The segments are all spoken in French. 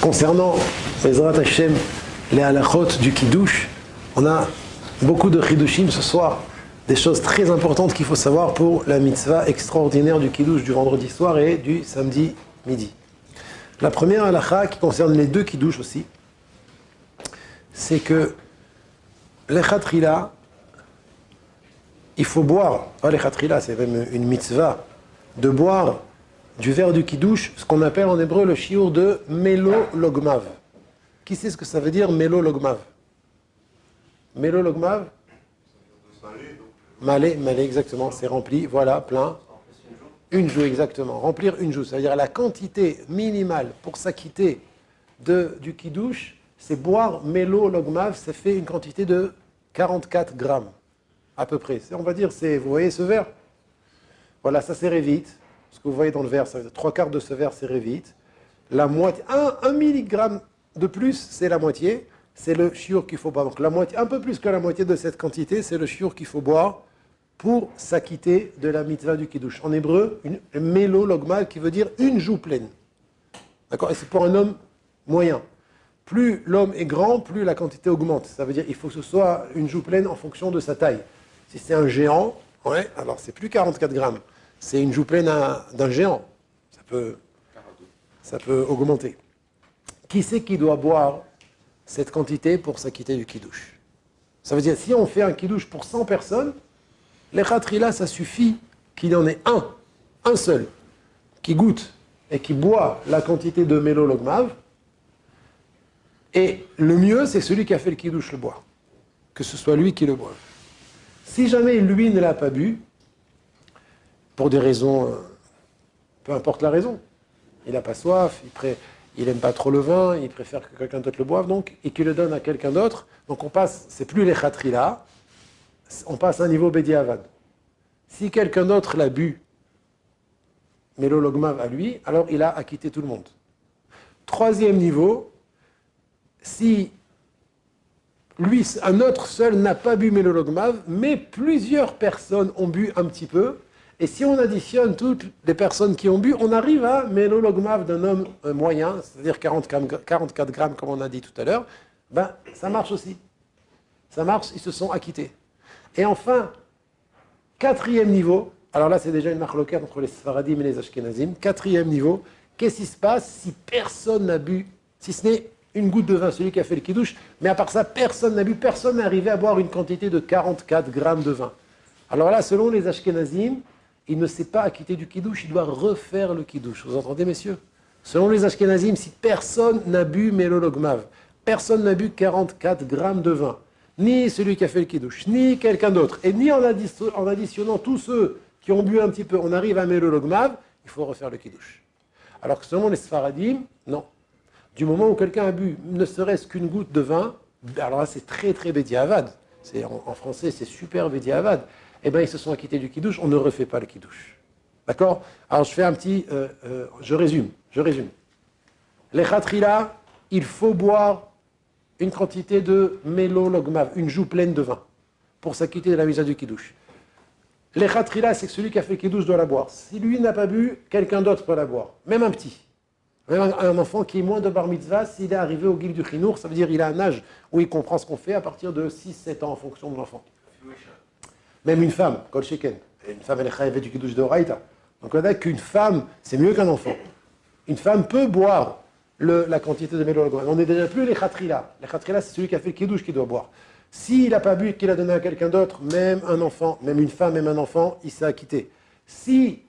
Concernant Ezrat Hashem, les halachot du Kiddush, on a beaucoup de Chidushim ce soir, des choses très importantes qu'il faut savoir pour la mitzvah extraordinaire du Kiddush du vendredi soir et du samedi midi. La première halacha qui concerne les deux Kiddush aussi, c'est que l'Echatrila, il faut boire, pas l'Echatrila, c'est même une mitzvah, de boire du verre du Kiddush, ce qu'on appelle en hébreu le shiur de Melo Logmav. Qui sait ce que ça veut dire Melo Logmav? Melo Logmav? Malé, exactement, c'est rempli, voilà, plein. Une joue, exactement. Remplir une joue, ça veut dire la quantité minimale pour s'acquitter du Kiddush, c'est boire Melo Logmav, ça fait une quantité de 44 grammes, à peu près. On va dire, vous voyez ce verre? Voilà, ça c'est révite. Ce que vous voyez dans le verre, ça veut dire 3/4 de ce verre, c'est révite. La moitié, 1 milligramme de plus, c'est la moitié. C'est le shiur qu'il faut boire. Donc la moitié, un peu plus que la moitié de cette quantité, c'est le shiur qu'il faut boire pour s'acquitter de la mitzvah du Kiddush. En hébreu, Melo Logmav, qui veut dire une joue pleine. D'accord? Et c'est pour un homme moyen. Plus l'homme est grand, plus la quantité augmente. Ça veut dire qu'il faut que ce soit une joue pleine en fonction de sa taille. Si c'est un géant, ouais, alors c'est plus 44 grammes. C'est une joue pleine d'un géant. Ça peut augmenter. Qui c'est qui doit boire cette quantité pour s'acquitter du Kiddush? Ça veut dire, si on fait un Kiddush pour 100 personnes, l'Echatrila, ça suffit qu'il y en ait un seul, qui goûte et qui boit la quantité de Melo Logmav. Et le mieux, c'est celui qui a fait le Kiddush le boit. Que ce soit lui qui le boive. Si jamais lui ne l'a pas bu, pour des raisons, peu importe la raison, il n'a pas soif, il n'aime pas trop le vin, il préfère que quelqu'un d'autre le boive, donc, et qu'il le donne à quelqu'un d'autre, donc on passe, c'est plus l'Echatrila, on passe à un niveau Bediavad. Si quelqu'un d'autre l'a bu, Melo Logmav à lui, alors il a acquitté tout le monde. Troisième niveau, si lui, un autre seul n'a pas bu Melo Logmav, mais plusieurs personnes ont bu un petit peu, et si on additionne toutes les personnes qui ont bu, on arrive à Melo Logmav d'un homme moyen, c'est-à-dire 44 grammes comme on a dit tout à l'heure, ben ça marche aussi. Ça marche, ils se sont acquittés. Et enfin, quatrième niveau, alors là c'est déjà une marloquette entre les Sfaradim et les Ashkenazim, quatrième niveau, qu'est-ce qui se passe si personne n'a bu, si ce n'est une goutte de vin, celui qui a fait le Kiddush, mais à part ça, personne n'a bu, personne n'est arrivé à boire une quantité de 44 grammes de vin. Alors là, selon les Ashkenazim, il ne s'est pas acquitté du Kiddush, il doit refaire le Kiddush. Vous entendez, messieurs? Selon les Ashkenazim, si personne n'a bu Melo Logmav, personne n'a bu 44 grammes de vin, ni celui qui a fait le Kiddush, ni quelqu'un d'autre, et ni en additionnant tous ceux qui ont bu un petit peu, on arrive à Melo Logmav, il faut refaire le Kiddush. Alors que selon les Sfaradim, non. Du moment où quelqu'un a bu ne serait-ce qu'une goutte de vin, alors là c'est très très Bediavad, en français c'est super Bediavad, eh bien ils se sont acquittés du Kiddush, on ne refait pas le Kiddush. D'accord? Alors je fais un petit, je résume. L'Echatrila, il faut boire une quantité de Melo Logmav, une joue pleine de vin, pour s'acquitter de la mitzvah du Kiddush. L'Echatrila, c'est que celui qui a fait le Kiddush doit la boire. Si lui n'a pas bu, quelqu'un d'autre peut la boire, même un petit. Même un enfant qui est moins de bar mitzvah, s'il est arrivé au guil du chinour, ça veut dire qu'il a un âge où il comprend ce qu'on fait à partir de 6-7 ans en fonction de l'enfant. Même une femme, Kol Sheken. Une femme, elle est chayavet du Kiddush de Oraïta. Donc on a qu'une femme, c'est mieux qu'un enfant. Une femme peut boire la quantité de Melo Logmav. On n'est déjà plus les Chatrila. Les Chatrila, c'est celui qui a fait le Kiddush qui doit boire. S'il n'a pas bu et qu'il a donné à quelqu'un d'autre, même un enfant, même une femme, même un enfant, il s'est acquitté. Si,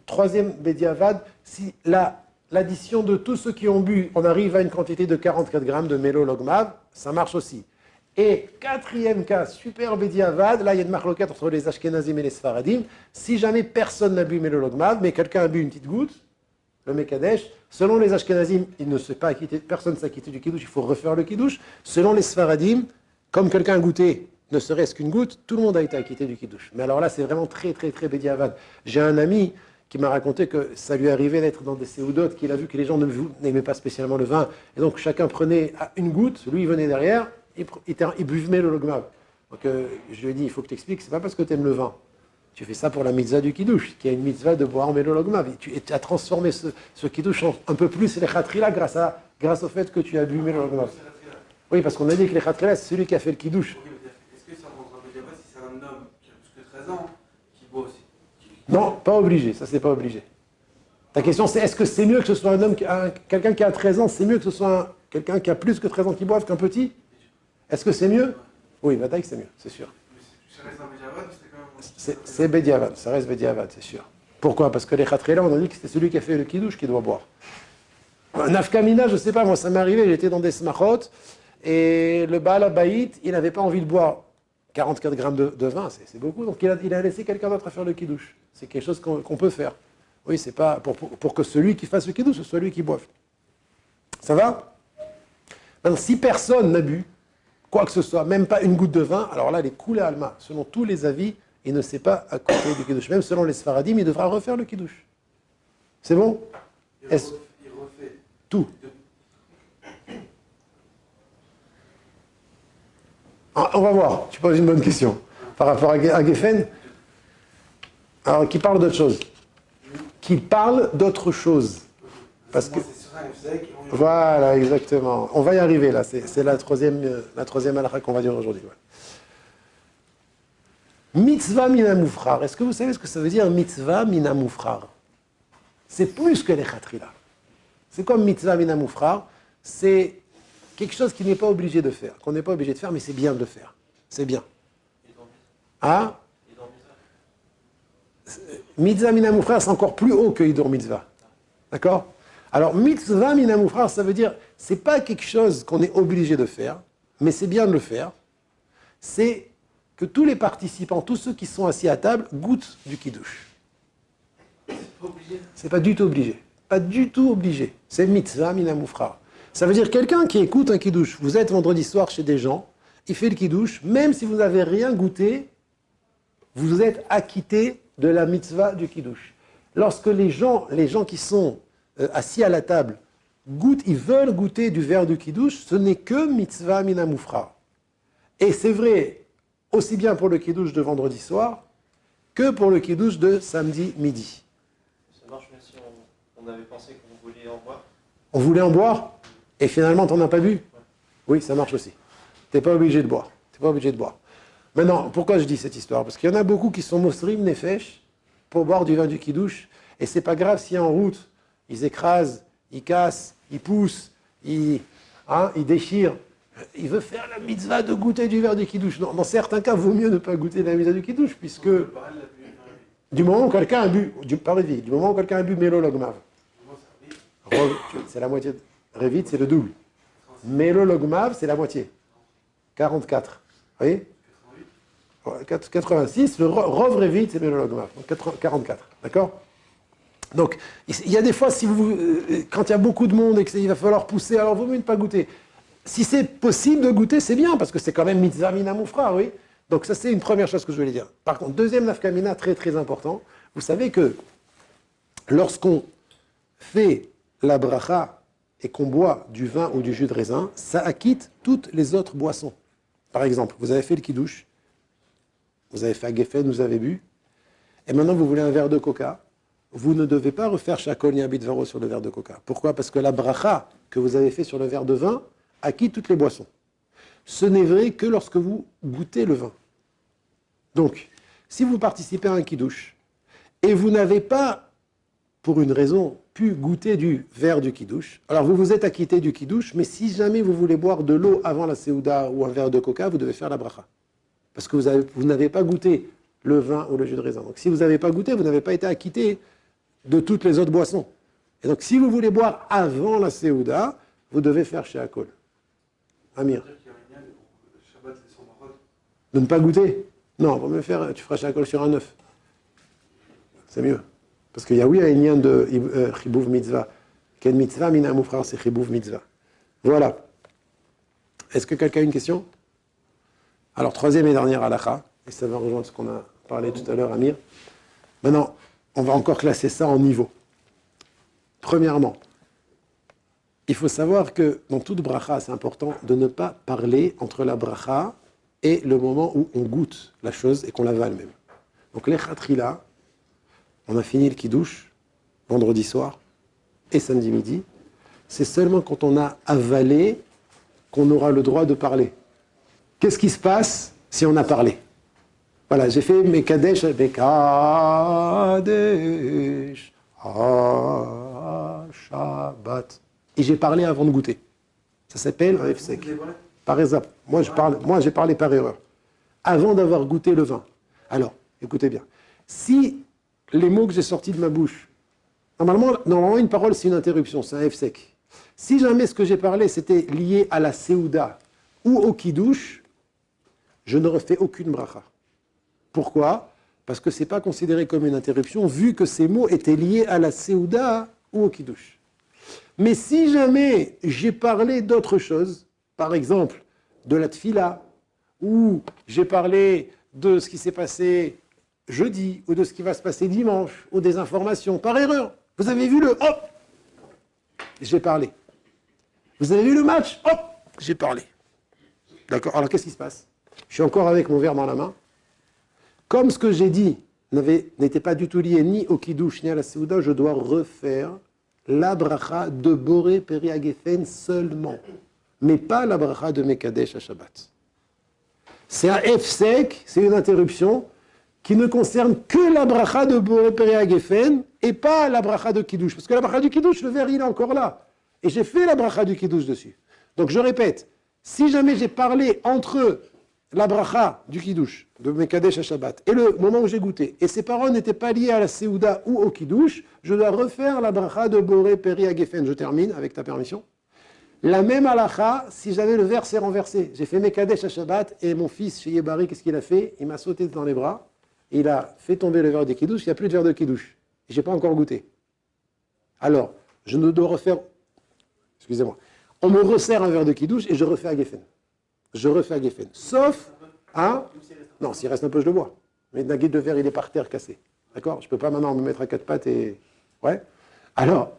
troisième Bediavad, si l'addition de tous ceux qui ont bu, on arrive à une quantité de 44 grammes de Melo Logmav, ça marche aussi. Et quatrième cas, super Bediavad, là il y a une marloquette entre les Ashkenazim et les Sfaradim, si jamais personne n'a bu Melo Logmav, mais quelqu'un a bu une petite goutte, le Mekadesh, selon les Ashkenazim, il ne s'est pas acquitté, personne ne s'est acquitté du Kiddush, il faut refaire le Kiddush. Selon les Sfaradim, comme quelqu'un a goûté, ne serait-ce qu'une goutte, tout le monde a été acquitté du Kiddush. Mais alors là, c'est vraiment très très très Bediavad. J'ai un ami qui m'a raconté que ça lui arrivait d'être dans des séoudotes, qu'il a vu que les gens n'aimaient pas spécialement le vin, et donc chacun prenait une goutte, lui il venait derrière, il buvait le Logmav. Donc je lui ai dit, il faut que tu expliques, c'est pas parce que tu aimes le vin. Tu fais ça pour la mitzvah du Kiddush, qui est une mitzvah de boire Melo Logmav. Tu as transformé ce Kiddush en un peu plus les Chatrila grâce à grâce au fait que tu as bu Mélolo Logmav. Oui, parce qu'on a dit que les Khatrila, c'est celui qui a fait le kiddush. Est-ce que ça rentre en débat si c'est un homme qui a plus que 13 ans qui boit aussi? Non, pas obligé, ça c'est pas obligé. Ta question c'est est-ce que c'est mieux que ce soit un homme, quelqu'un qui a 13 ans, c'est mieux que ce soit quelqu'un qui a plus que 13 ans qui boive qu'un petit? Est-ce que c'est mieux? Oui, bataille c'est mieux, c'est sûr. Ça reste un Bédiavad, c'est quand même. C'est Bediavad, ça reste Bediavad, c'est sûr. Pourquoi? Parce que les Khatrila, on a dit que c'était celui qui a fait le kiddush qui doit boire. Nafkamina, je sais pas, moi ça m'est arrivé, j'étais dans des smachot, et le Baal Abayit, il n'avait pas envie de boire 44 grammes de vin, c'est beaucoup, donc il a laissé quelqu'un d'autre à faire le kiddush. C'est quelque chose qu'on peut faire. Oui, c'est pas pour que celui qui fasse le kiddush, ce soit lui qui boive. Ça va? Maintenant, si personne n'a bu, quoi que ce soit, même pas une goutte de vin, alors là, les coulées alma, selon tous les avis, il ne sait pas à côté du kiddush. Même selon les Sfaradim, il devra refaire le kiddush. C'est bon? Il refait tout. On va voir, tu poses une bonne question. Par rapport à Geffen, alors qui parle d'autre chose. Qui parle d'autre chose. Parce que... Voilà, exactement. On va y arriver là, c'est la troisième halakha qu'on va dire aujourd'hui. Ouais. Mitzvah minamoufrar. Est-ce que vous savez ce que ça veut dire mitzvah minamoufrar? C'est plus que les khatrila. C'est comme mitzvah minamoufrar, c'est quelque chose qui n'est pas obligé de faire, qu'on n'est pas obligé de faire, mais c'est bien de le faire. C'est bien. Ah? Mitzvah minamoufrar, c'est encore plus haut que Hidur mitzvah. D'accord? Alors, mitzvah minamoufrar, ça veut dire, c'est pas quelque chose qu'on est obligé de faire, mais c'est bien de le faire. C'est que tous les participants, tous ceux qui sont assis à table, goûtent du kiddush. C'est pas du tout obligé. Pas du tout obligé. C'est mitzvah minamoufrar. Ça veut dire quelqu'un qui écoute un kiddush. Vous êtes vendredi soir chez des gens, il fait le kiddush, même si vous n'avez rien goûté, vous êtes acquitté de la mitzvah du kiddush. Lorsque les gens qui sont assis à la table goûtent, ils veulent goûter du verre du kiddush, ce n'est que mitzvah minamoufrar. Et c'est vrai aussi bien pour le kiddush de vendredi soir que pour le kiddush de samedi midi. Ça marche même si on avait pensé qu'on voulait en boire. On voulait en boire et finalement t'en as pas bu? Oui, ça marche aussi. T'es pas obligé de boire. T'es pas obligé de boire. Maintenant, pourquoi je dis cette histoire? Parce qu'il y en a beaucoup qui sont mosrim nefesh pour boire du vin du kiddush et c'est pas grave si en route ils écrasent, ils cassent, ils poussent, ils déchirent. Il veut faire la mitzvah de goûter du verre du kiddush. Dans certains cas, il vaut mieux ne pas goûter la mitzvah du kiddush, puisque du moment où quelqu'un a bu, du moment où quelqu'un a bu Mélolo Logmav, c'est la moitié. Revit, c'est le double. Mélolo Logmav, c'est la moitié. 44. Vous voyez? 86, le Rov Revit, c'est Mélolo Logmav. 44. D'accord? Donc, il y a des fois, quand il y a beaucoup de monde et qu'il va falloir pousser, alors il vaut mieux ne pas goûter. Si c'est possible de goûter, c'est bien, parce que c'est quand même mitzvah minamoufrar, oui. Donc ça, c'est une première chose que je voulais dire. Par contre, deuxième nafkamina, très très important, vous savez que lorsqu'on fait la bracha et qu'on boit du vin ou du jus de raisin, ça acquitte toutes les autres boissons. Par exemple, vous avez fait le kiddush, vous avez fait à Geffen, vous avez bu, et maintenant vous voulez un verre de coca, vous ne devez pas refaire Shakol Yabit Varo sur le verre de coca. Pourquoi? Parce que la bracha que vous avez fait sur le verre de vin acquitte toutes les boissons. Ce n'est vrai que lorsque vous goûtez le vin. Donc, si vous participez à un kiddush et vous n'avez pas, pour une raison, pu goûter du verre du kiddush, alors vous vous êtes acquitté du kiddush, mais si jamais vous voulez boire de l'eau avant la séouda ou un verre de coca, vous devez faire la bracha. Parce que vous n'avez pas goûté le vin ou le jus de raisin. Donc si vous n'avez pas goûté, vous n'avez pas été acquitté de toutes les autres boissons. Et donc si vous voulez boire avant la séouda, vous devez faire chez Akol. Amir. De ne pas goûter? Non, on va me faire, tu feras chez Akol sur un œuf. C'est mieux. Parce qu'il y a oui un lien de Chibouv Mitzvah. Quel mitzvah, mina moufrar, c'est Chibouv Mitzvah. Voilà. Est-ce que quelqu'un a une question? Alors, troisième et dernière halakha, et ça va rejoindre ce qu'on a parlé tout à l'heure, Amir. Maintenant, on va encore classer ça en niveaux. Premièrement, il faut savoir que dans toute bracha, c'est important de ne pas parler entre la bracha et le moment où on goûte la chose et qu'on l'avale même. Donc, les khatrila, on a fini le kiddush vendredi soir et samedi midi. c'est seulement quand on a avalé qu'on aura le droit de parler. Qu'est-ce qui se passe si on a parlé? Voilà, j'ai fait Mekadesh, Mekadesh, Shabbat. Et j'ai parlé avant de goûter. Ça s'appelle un F-sec. Par exemple, moi j'ai parlé par erreur. Avant d'avoir goûté le vin. Alors, écoutez bien. Si les mots que j'ai sortis de ma bouche, normalement une parole c'est une interruption, c'est un F-sec. Si jamais ce que j'ai parlé c'était lié à la Seouda ou au Kiddush, je ne refais aucune bracha. Pourquoi? Parce que ce n'est pas considéré comme une interruption vu que ces mots étaient liés à la Seouda ou au Kiddush. Mais si jamais j'ai parlé d'autre chose, par exemple de la Tfila, ou j'ai parlé de ce qui s'est passé jeudi, ou de ce qui va se passer dimanche, ou des informations par erreur, vous avez vu le hop, j'ai parlé. Vous avez vu le match, hop, j'ai parlé. D'accord? Alors qu'est-ce qui se passe? Je suis encore avec mon verre dans la main. Comme ce que j'ai dit n'était pas du tout lié ni au Kiddush ni à la Seouda, je dois refaire la bracha de Boré Peri Hagefen seulement, mais pas la bracha de Mekadesh à Shabbat. C'est un F-sec, c'est une interruption qui ne concerne que la bracha de Boré Peri Hagefen et pas la bracha de Kiddush. Parce que la bracha du Kiddush, le verre il est encore là. Et j'ai fait la bracha du Kiddush dessus. Donc je répète, si jamais j'ai parlé entre la bracha du Kiddush, de Mekadesh à Shabbat, et le moment où j'ai goûté, et ces paroles n'étaient pas liées à la Seouda ou au Kiddush, je dois refaire la bracha de Boré Peri Hagefen. Je termine, avec ta permission. La même halacha, si jamais le verre s'est renversé. J'ai fait Mekadesh à Shabbat, et mon fils, chez Yebari, qu'est-ce qu'il a fait? Il m'a sauté dans les bras, et il a fait tomber le verre de Kiddush, il n'y a plus de verre de Kiddush. Et je n'ai pas encore goûté. Alors, je ne dois refaire... Excusez-moi. On me resserre un verre de Kiddush, et je refais Hagefen. Je refais Hagefen. Sauf, hein? Non, s'il reste un peu, je le bois. Mais le nugget de verre, il est par terre cassé. D'accord? Je ne peux pas maintenant me mettre à quatre pattes et... Ouais? Alors,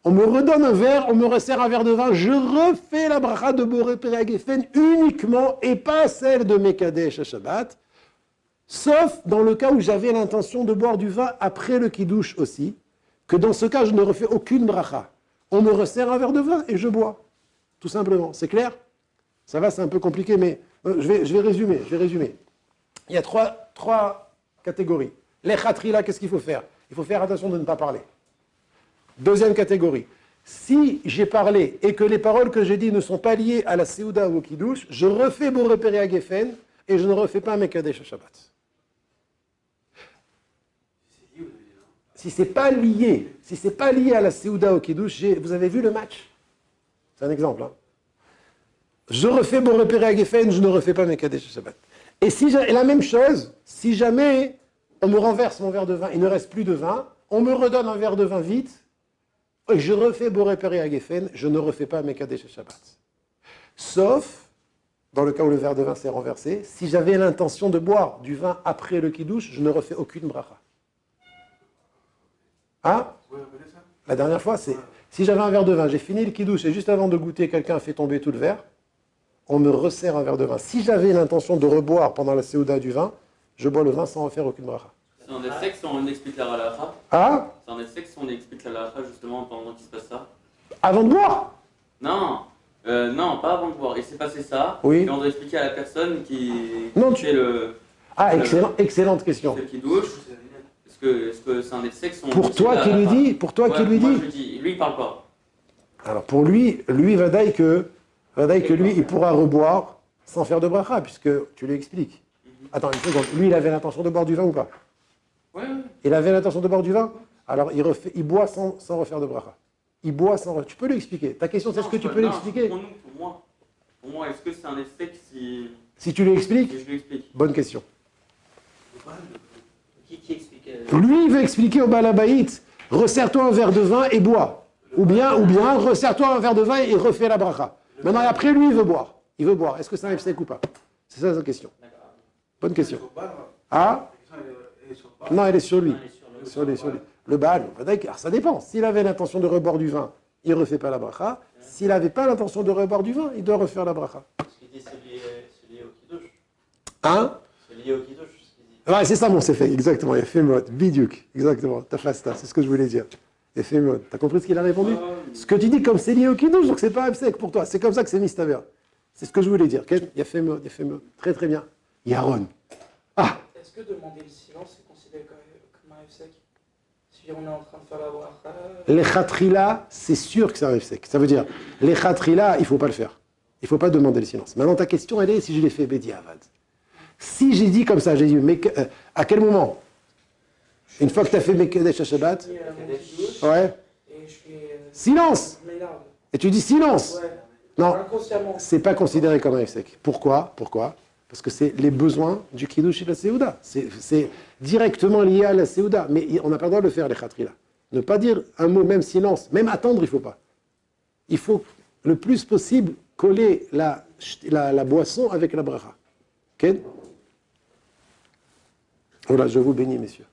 on me redonne un verre, on me resserre un verre de vin, je refais la bracha de Boré Peri Hagefen uniquement et pas celle de Mekadesh à Shabbat, sauf dans le cas où j'avais l'intention de boire du vin après le Kiddush aussi, que dans ce cas, je ne refais aucune bracha. On me resserre un verre de vin et je bois. Tout simplement. C'est clair? Ça va, c'est un peu compliqué, mais je vais résumer. Il y a trois catégories. Les khatrila, qu'est-ce qu'il faut faire? Il faut faire attention de ne pas parler. Deuxième catégorie. Si j'ai parlé et que les paroles que j'ai dites ne sont pas liées à la Seouda ou au Kiddush, je refais Boré Peri Hagefen et je ne refais pas Mekadesh à Shabbat. Si ce n'est pas lié à la Seouda ou au Kiddush, vous avez vu le match? C'est un exemple. Hein. Je refais Boré Peri Hagefen, je ne refais pas Mekadesh à Shabbat. Et la même chose, si jamais on me renverse mon verre de vin, il ne reste plus de vin, on me redonne un verre de vin vite, et je refais Boré Peri Hagefen, je ne refais pas Mekadesh à Shabbat. Sauf, dans le cas où le verre de vin s'est renversé, si j'avais l'intention de boire du vin après le Kiddush, je ne refais aucune bracha. Hein? La dernière fois, c'est, si j'avais un verre de vin, j'ai fini le Kiddush, et juste avant de goûter, quelqu'un a fait tomber tout le verre, on me resserre un verre de vin. Si j'avais l'intention de reboire pendant la Seouda du vin, je bois le vin sans refaire aucune bracha. C'est en effet que on explique la halakha. Ah? C'est en effet que on explique la halakha justement pendant qu'il se passe ça. Avant de boire? Non, non, pas avant de boire. Il s'est passé ça. Oui. Et on doit expliquer à la personne qui fait le. Ah, excellente question. Celle qui douche. Est-ce que c'est un effet que son. Pour toi qui lui dis? Pour toi qui lui moi, dis? je lui dis. Lui, il parle pas. Alors pour lui, Vadaï que lui, il pourra reboire sans faire de bracha, puisque tu lui expliques. Attends, une seconde. Lui, il avait l'intention de boire du vin ou pas? Oui. Il avait l'intention de boire du vin? Alors il boit sans refaire de bracha. Il boit sans... Tu peux lui expliquer. Ta question, c'est est-ce que tu peux lui expliquer? Pour moi, est-que c'est un effet si tu lui expliques? Si je lui explique. Bonne question. Qui explique Lui, il veut expliquer au Balabaït, resserre-toi un verre de vin et bois. Ou bien, resserre-toi un verre de vin et refais la bracha. Maintenant, après, lui, il veut boire. Est-ce que c'est un F-sec ou pas? C'est ça sa question. Bonne question. Ah? Non, elle est sur lui. Sur lui. Le Baal, ça dépend. S'il avait l'intention de reboire du vin, il ne refait pas la bracha. S'il n'avait pas l'intention de reboire du vin, il doit refaire la bracha. Parce qu'il dit c'est lié au Kiddush. Hein? C'est lié au Kiddush. Ouais, c'est ça mon c'est fait, exactement. Il a fait le mot. Bidiouk, exactement. Tafasta, c'est ce que je voulais dire. Et fais mieux. T'as compris ce qu'il a répondu? Ce que tu dis comme c'est lié au kiddush, donc c'est pas Hefsek pour toi. C'est comme ça que c'est mistaver. C'est ce que je voulais dire. Il y a fait mieux. Très très bien. Yaron. Ah. Est-ce que demander le silence est considéré comme un Hefsek? Si on est en train de faire la bracha. Les khatrila, c'est sûr que c'est un Hefsek. Ça veut dire, les khatrila, il ne faut pas le faire. Il ne faut pas demander le silence. Maintenant, ta question, elle est si je l'ai fait Bedi Avad. Si j'ai dit comme ça, j'ai dit, mais à quel moment? Une fois que tu as fait Mekadesh à Shabbat? Ouais. Et je fais. Silence! M'énerve. Et tu dis silence! Ouais. Non, Inconsciemment. c'est pas considéré comme un Hefsek. Pourquoi? Parce que c'est les besoins du Kiddush et de la Séouda. C'est directement lié à la Séouda. Mais on n'a pas le droit de le faire, les khatrila. Ne pas dire un mot, même silence, même attendre, il ne faut pas. Il faut le plus possible coller la boisson avec la bracha. Ok? Voilà, je vous bénis, messieurs.